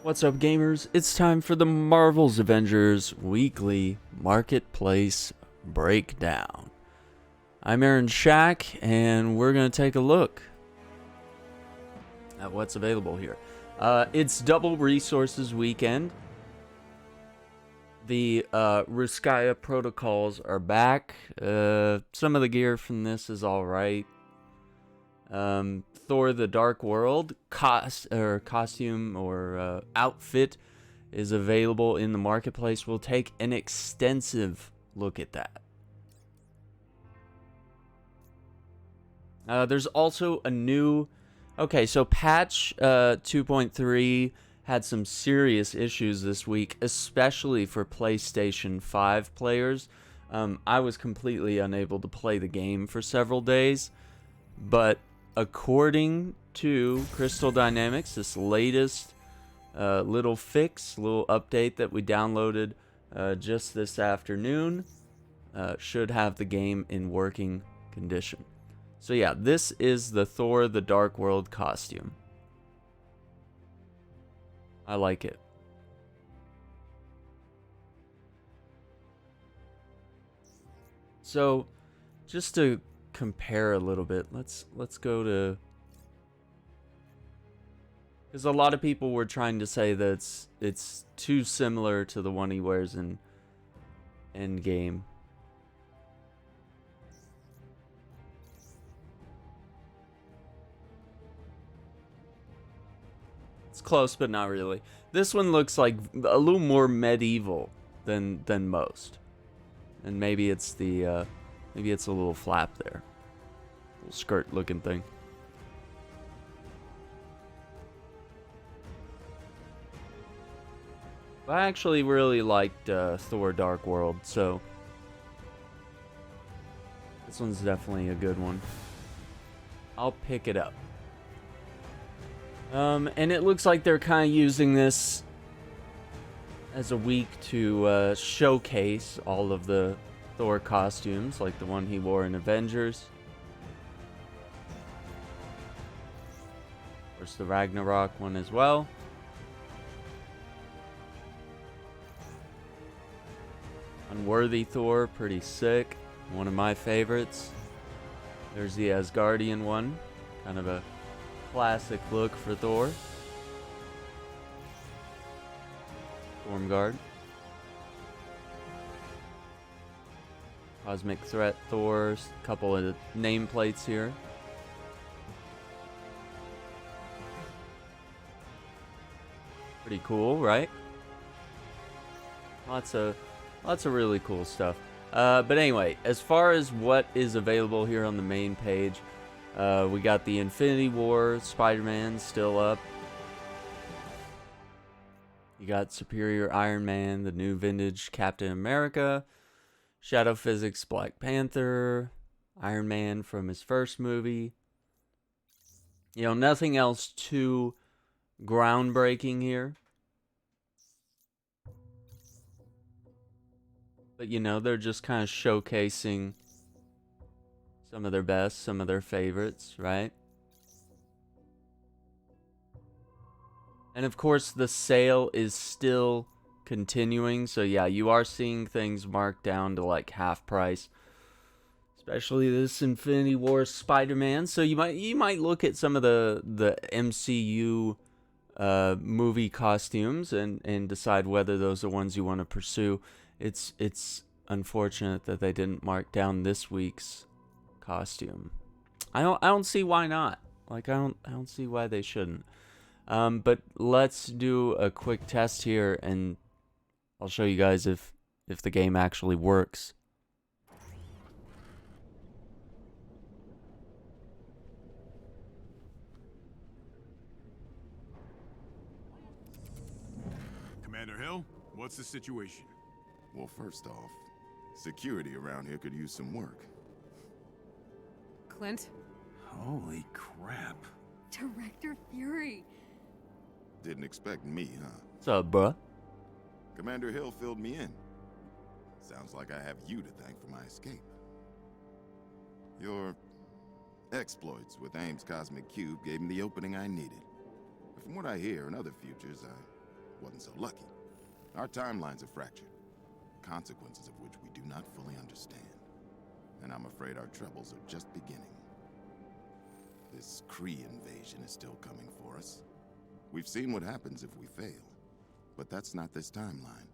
What's up, gamers? It's time for the Marvel's Avengers Weekly Marketplace Breakdown. I'm Aaron Shack, and we're going to take a look at what's available here. It's Double Resources Weekend. The Ruskaya protocols are back. Some of the gear from this is alright. Thor the Dark World costume or outfit is available in the marketplace. We'll take an extensive look at that. There's also a new... Okay, so patch 2.3 had some serious issues this week, especially for PlayStation 5 players. I was completely unable to play the game for several days, but according to Crystal Dynamics, this latest little update that we downloaded just this afternoon should have the game in working condition. So yeah, this is the Thor the Dark World costume. I like it. So, just to compare a little bit, let's go to, because a lot of people were trying to say that it's too similar to the one he wears in Endgame. It's close, but not really. This one looks like a little more medieval than most, and maybe it's the maybe it's a little flap there, little skirt looking thing. I actually really liked Thor Dark World, so this one's definitely a good one. I'll pick it up. And it looks like they're kind of using this as a week to showcase all of the Thor costumes, like the one he wore in Avengers. Of course, the Ragnarok one as well. Unworthy Thor, pretty sick. One of my favorites. There's the Asgardian one. Kind of a classic look for Thor. Stormguard. Cosmic Threat Thor. A couple of nameplates here. Pretty cool, right? Lots of really cool stuff. But anyway, as far as what is available here on the main page, we got the Infinity War Spider-Man still up. You got Superior Iron Man, the new vintage Captain America, Shadow Physics Black Panther, Iron Man from his first movie. You know, nothing else too groundbreaking here. But, you know, they're just kind of showcasing some of their best, some of their favorites, right? And, of course, the sale is still continuing. So, yeah, you are seeing things marked down to, like, half price. Especially this Infinity War Spider-Man. So, you might look at some of the MCU movie costumes and decide whether those are ones you want to pursue. It's unfortunate that they didn't mark down this week's costume. I don't see why not. Like, I don't see why they shouldn't. But let's do a quick test here, and I'll show you guys if the game actually works. Commander Hill, what's the situation? Well, first off, security around here could use some work. Clint? Holy crap. Director Fury! Didn't expect me, huh? What's up, bruh? Commander Hill filled me in. Sounds like I have you to thank for my escape. Your exploits with AIM's Cosmic Cube gave me the opening I needed. But from what I hear in other futures, wasn't so lucky. Our timelines are fractured, consequences of which we do not fully understand. And I'm afraid our troubles are just beginning. This Kree invasion is still coming for us. We've seen what happens if we fail. But that's not this timeline.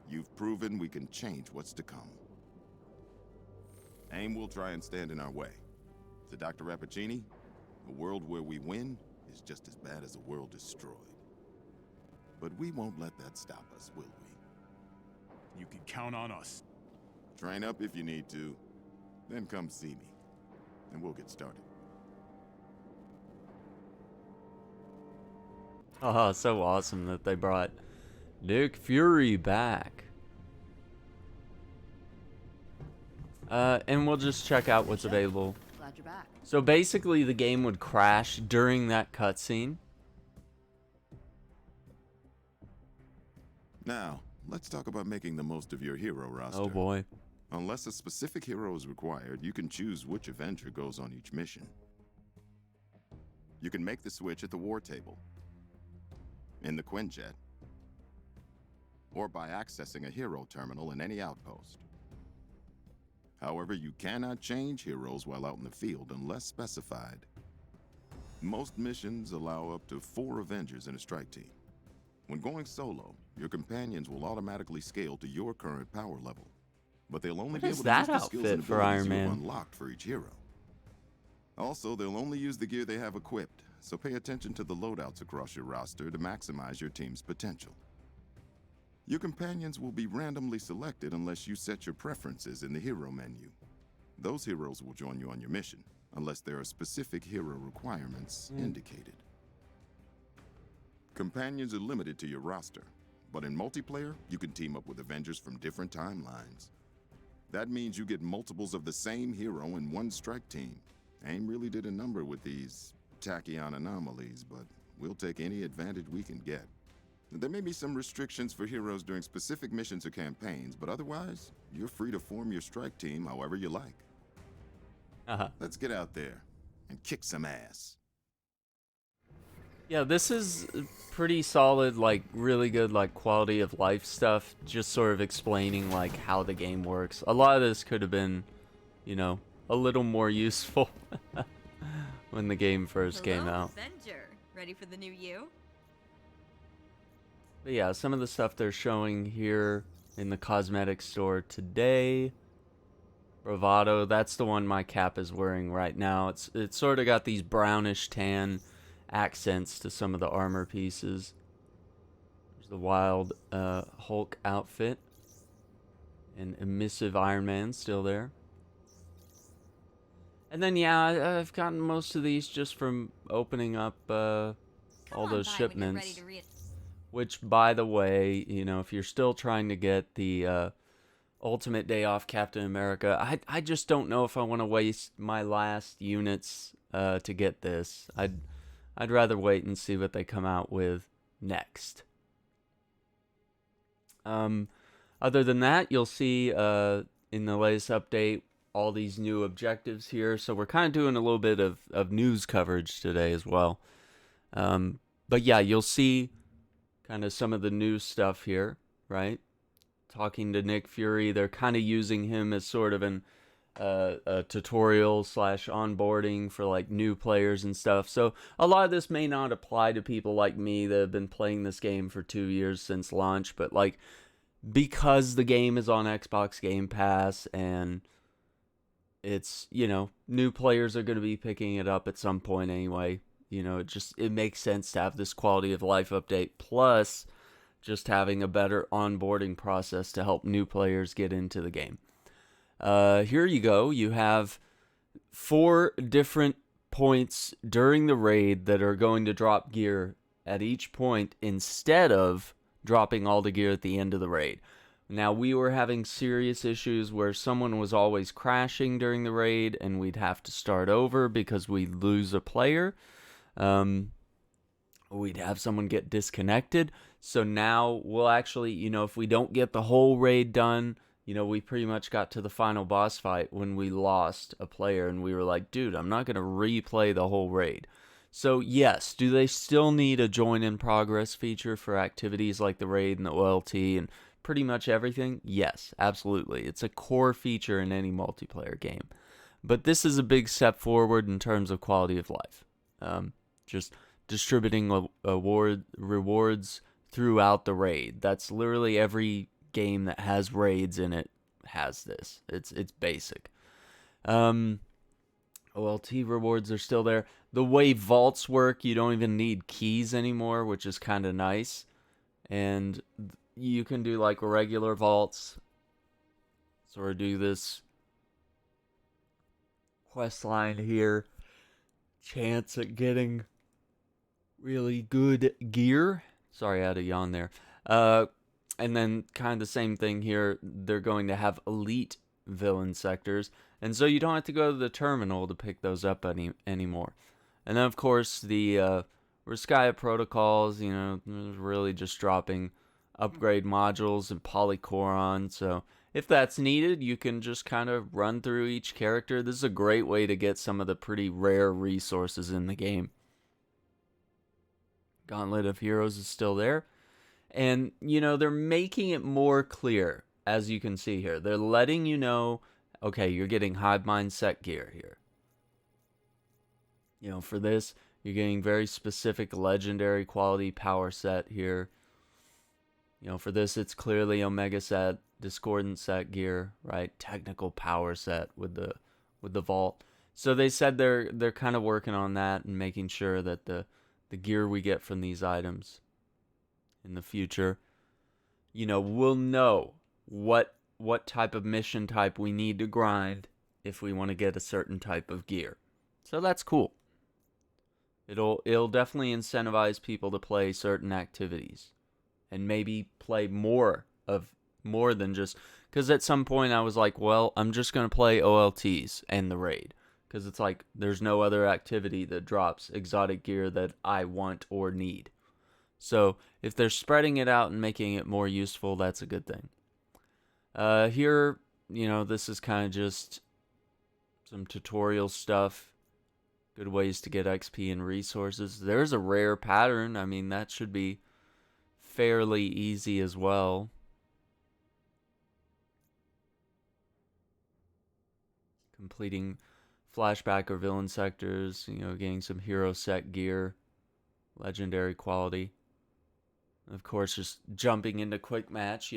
You've proven we can change what's to come. AIM will try and stand in our way. To Dr. Rappaccini, a world where we win is just as bad as a world destroyed. But we won't let that stop us, will we? You can count on us. Train up if you need to, then come see me, and we'll get started. Oh, so awesome that they brought Nick Fury back. And we'll just check out what's available. Glad you're back. So basically the game would crash during that cutscene. Now, let's talk about making the most of your hero roster. Oh boy. Unless a specific hero is required, you can choose which Avenger goes on each mission. You can make the switch at the war table, in the Quinjet, or by accessing a hero terminal in any outpost. However, you cannot change heroes while out in the field unless specified. Most missions allow up to 4 Avengers in a strike team. When going solo, your companions will automatically scale to your current power level, but they'll only be able to use that the skills and outfit for abilities Iron you have Man? unlocked for each hero. Also, they'll only use the gear they have equipped, so pay attention to the loadouts across your roster to maximize your team's potential. Your companions will be randomly selected unless you set your preferences in the hero menu. Those heroes will join you on your mission, unless there are specific hero requirements indicated. Companions are limited to your roster, but in multiplayer, you can team up with Avengers from different timelines. That means you get multiples of the same hero in one strike team. AIM really did a number with these tachyon anomalies, but we'll take any advantage we can get. There may be some restrictions for heroes during specific missions or campaigns, but otherwise, you're free to form your strike team however you like. Let's get out there and kick some ass. Yeah, this is pretty solid, like really good like quality of life stuff, just sort of explaining like how the game works. A lot of this could have been, you know, a little more useful when the game first came out. Avenger. Ready for the new you? But yeah, some of the stuff they're showing here in the cosmetic store today. Bravado, that's the one my cap is wearing right now. It's sort of got these brownish tan accents to some of the armor pieces. There's the wild Hulk outfit. And emissive Iron Man still there. And then yeah, I've gotten most of these just from opening up all those shipments. Which, by the way, you know, if you're still trying to get the Ultimate Day Off Captain America, I just don't know if I want to waste my last units to get this. I'd rather wait and see what they come out with next. Other than that, you'll see in the latest update all these new objectives here. So we're kind of doing a little bit of news coverage today as well. But yeah, you'll see kind of some of the new stuff here, right? Talking to Nick Fury, they're kind of using him as sort of an a tutorial / onboarding for like new players and stuff. So a lot of this may not apply to people like me that have been playing this game for 2 years since launch, but like because the game is on Xbox Game Pass and it's, you know, new players are going to be picking it up at some point anyway. You know, it makes sense to have this quality of life update, plus just having a better onboarding process to help new players get into the game. Here you go. You have 4 different points during the raid that are going to drop gear at each point instead of dropping all the gear at the end of the raid. Now, we were having serious issues where someone was always crashing during the raid and we'd have to start over because we'd lose a player. We'd have someone get disconnected. So now we'll actually, you know, if we don't get the whole raid done, you know, we pretty much got to the final boss fight when we lost a player and we were like, dude, I'm not going to replay the whole raid. So yes, do they still need a join in progress feature for activities like the raid and the OLT and pretty much everything? Yes, absolutely. It's a core feature in any multiplayer game. But this is a big step forward in terms of quality of life. Just distributing rewards throughout the raid. That's literally every game that has raids in it has this. It's basic. OLT rewards are still there. The way vaults work, you don't even need keys anymore, which is kind of nice. And you can do like regular vaults. Sort of do this quest line here. Chance at getting really good gear. Sorry, I had a yawn there. And then kind of the same thing here. They're going to have elite villain sectors. And so you don't have to go to the terminal to pick those up anymore. And then, of course, the Riskaya protocols, really just dropping upgrade modules and Polychoron. So if that's needed, you can just kind of run through each character. This is a great way to get some of the pretty rare resources in the game. Gauntlet of Heroes is still there. And, they're making it more clear, as you can see here. They're letting you know, okay, you're getting Hive Mind set gear here. For this, you're getting very specific legendary quality power set here. For this, it's clearly Omega set, Discordant set gear, right? Technical power set with the vault. So they said they're kind of working on that and making sure that the gear we get from these items in the future, we'll know what type of mission type we need to grind if we want to get a certain type of gear. So that's cool. It'll definitely incentivize people to play certain activities and maybe play more than just, because at some point I was like, well, I'm just going to play OLTs and the raid, because it's like there's no other activity that drops exotic gear that I want or need. So if they're spreading it out and making it more useful, that's a good thing. Here, this is kind of just some tutorial stuff. Good ways to get XP and resources. There's a rare pattern. I mean, that should be fairly easy as well. Completing flashback or villain sectors, getting some hero set gear, legendary quality. Of course, just jumping into quick match,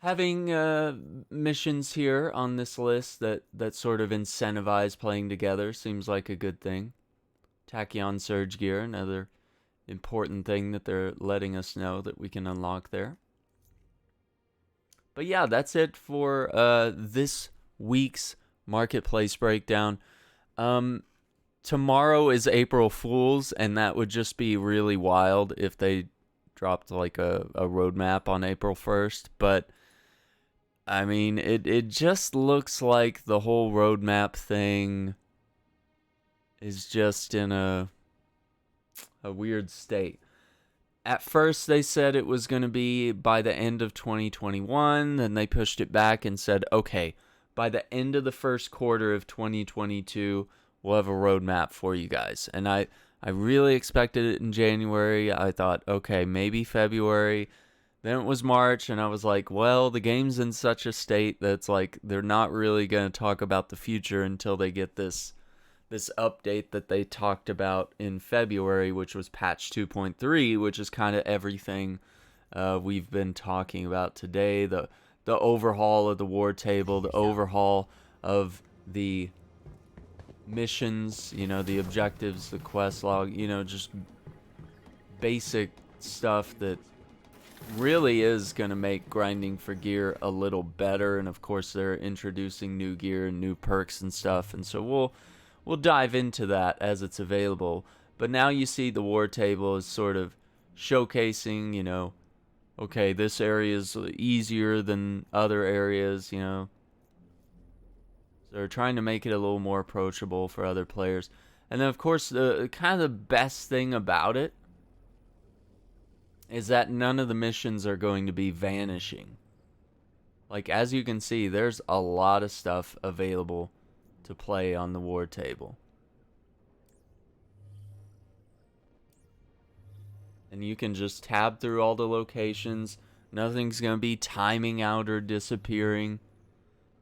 having missions here on this list that sort of incentivize playing together seems like a good thing. Tachyon Surge gear, another important thing that they're letting us know that we can unlock there. But yeah, that's it for this week's marketplace breakdown. Tomorrow is April Fool's, and that would just be really wild if they dropped like a roadmap on April 1st. But I mean, it just looks like the whole roadmap thing is just in a weird state. At first, they said it was going to be by the end of 2021. Then they pushed it back and said, okay, by the end of the first quarter of 2022, we'll have a roadmap for you guys. And I really expected it in January. I thought, okay, maybe February. Then it was March, and I was like, well, the game's in such a state that's like they're not really going to talk about the future until they get this update that they talked about in February, which was patch 2.3, which is kind of everything we've been talking about today. The overhaul of the war table, the overhaul of the missions, the objectives, the quest log, just basic stuff that really is going to make grinding for gear a little better. And of course, they're introducing new gear and new perks and stuff, and so we'll dive into that as it's available. But now you see the war table is sort of showcasing, okay, this area is easier than other areas, So they're trying to make it a little more approachable for other players. And then, of course, the kind of the best thing about it is that none of the missions are going to be vanishing. Like, as you can see, there's a lot of stuff available to play on the war table. and you can just tab through all the locations. Nothing's going to be timing out or disappearing.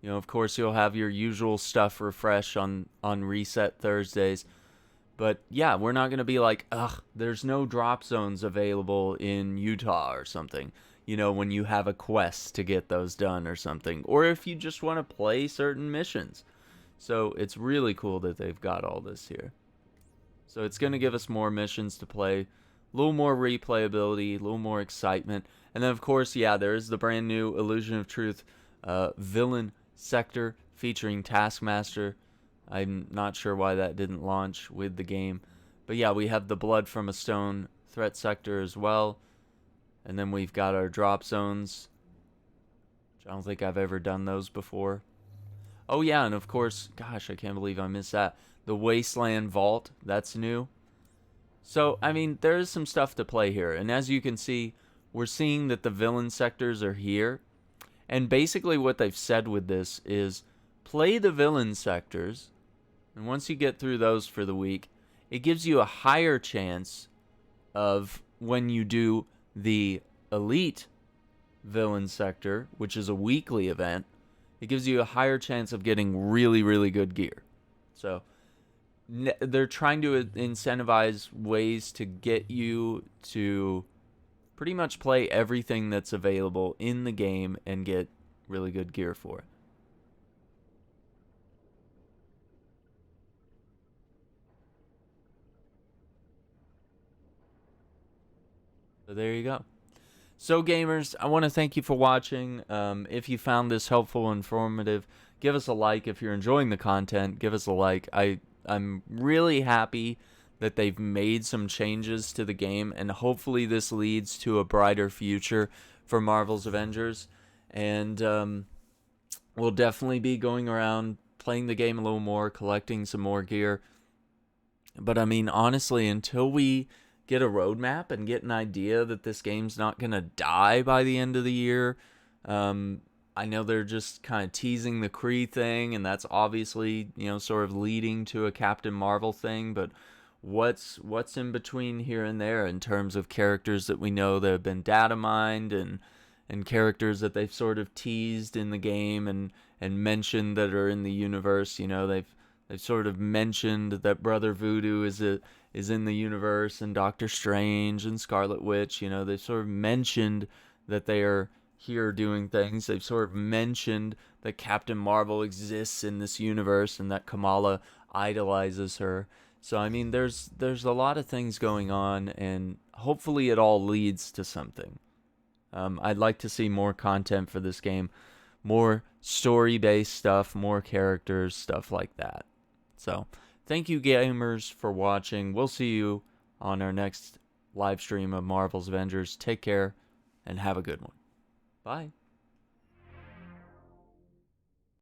You know, of course, you'll have your usual stuff refresh on reset Thursdays. But yeah, we're not going to be like, ugh, there's no drop zones available in Utah or something. You know, when you have a quest to get those done or something. Or if you just want to play certain missions. So it's really cool that they've got all this here. So it's going to give us more missions to play. A little more replayability, a little more excitement. And then, of course, yeah, there is the brand new Illusion of Truth villain sector featuring Taskmaster. I'm not sure why that didn't launch with the game. But yeah, we have the Blood from a Stone threat sector as well. And then we've got our drop zones. I don't think I've ever done those before. Oh yeah, and of course, gosh, I can't believe I missed that. The Wasteland Vault, that's new. So, I mean, there is some stuff to play here. And as you can see, we're seeing that the villain sectors are here. And basically what they've said with this is play the villain sectors. And once you get through those for the week, it gives you a higher chance of when you do the elite villain sector, which is a weekly event, it gives you a higher chance of getting really, really good gear. So they're trying to incentivize ways to get you to pretty much play everything that's available in the game and get really good gear for it. So there you go. So gamers, I want to thank you for watching. If you found this helpful and informative, give us a like. If you're enjoying the content, give us a like. I'm really happy that they've made some changes to the game, and hopefully this leads to a brighter future for Marvel's Avengers. And we'll definitely be going around playing the game a little more, collecting some more gear. But I mean, honestly, until we get a roadmap and get an idea that this game's not going to die by the end of the year, I know they're just kind of teasing the Kree thing, and that's obviously, you know, sort of leading to a Captain Marvel thing, but what's in between here and there in terms of characters that we know that have been data mined and characters that they've sort of teased in the game and mentioned that are in the universe. You know, they've sort of mentioned that Brother Voodoo is in the universe, and Doctor Strange and Scarlet Witch. You know, they've sort of mentioned that they are here doing things. They've sort of mentioned that Captain Marvel exists in this universe and that Kamala idolizes her. So I mean, there's a lot of things going on, and hopefully it all leads to something. I'd like to see more content for this game, more story-based stuff, more characters, stuff like that. So, thank you gamers for watching. We'll see you on our next live stream of Marvel's Avengers. Take care and have a good one. Bye.